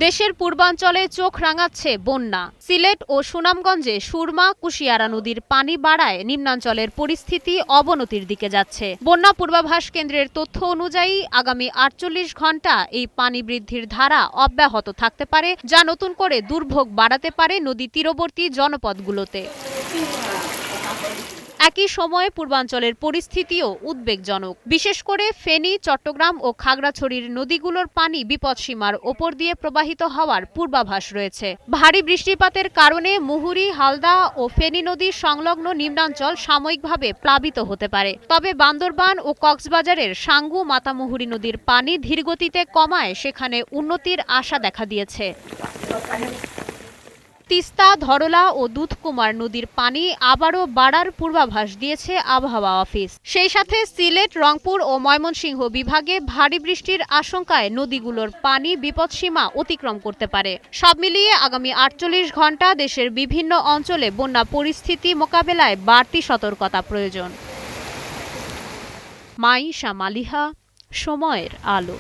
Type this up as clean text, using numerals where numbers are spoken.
দেশের পূর্বাঞ্চলে চোখ রাঙাচ্ছে বন্যা। সিলেট ও সুনামগঞ্জে সুরমা কুশিয়ারা নদীর পানি বাড়ায় নিম্নাঞ্চলের পরিস্থিতি অবনতির দিকে যাচ্ছে। বন্যা পূর্বাভাস কেন্দ্রের তথ্য অনুযায়ী আগামী ৪৮ ঘণ্টা এই পানি বৃদ্ধির ধারা অব্যাহত থাকতে পারে, যা নতুন করে দুর্ভোগ বাড়াতে পারে নদী তীরবর্তী জনপদগুলোতে। একই সময়ে পূর্বাঞ্চলের পরিস্থিতিও উদ্বেগজনক। বিশেষ করে ফেনী, চট্টগ্রাম ও খাগড়াছড়ির নদীগুলোর পানি বিপদসীমার ওপর দিয়ে প্রবাহিত হওয়ার পূর্বাভাস রয়েছে। ভারী বৃষ্টিপাতের কারণে মুহুরী, হালদা ও ফেনী নদীর সংলগ্ন নিম্নাঞ্চল সাময়িকভাবে প্লাবিত হতে পারে। তবে বান্দরবান ও কক্সবাজারের সাঙ্গু মাতামুহুরী নদীর পানি ধীরগতিতে কমায় সেখানে উন্নতির আশা দেখা দিয়েছে। তিস্তা, ধরলা ও দুধকুমার নদীর পানি আবারও বাড়ার পূর্বাভাস দিয়েছে আবহাওয়া অফিস। সেই সাথে সিলেট, রংপুর ও ময়মনসিংহ বিভাগে ভারী বৃষ্টির আশঙ্কায় নদীগুলোর পানি বিপদসীমা অতিক্রম করতে পারে। সব মিলিয়ে আগামী ৪৮ ঘণ্টা দেশের বিভিন্ন অঞ্চলে বন্যা পরিস্থিতি মোকাবেলায় বাড়তি সতর্কতা প্রয়োজন। মাইশা মালিহা, সময়ের আলো।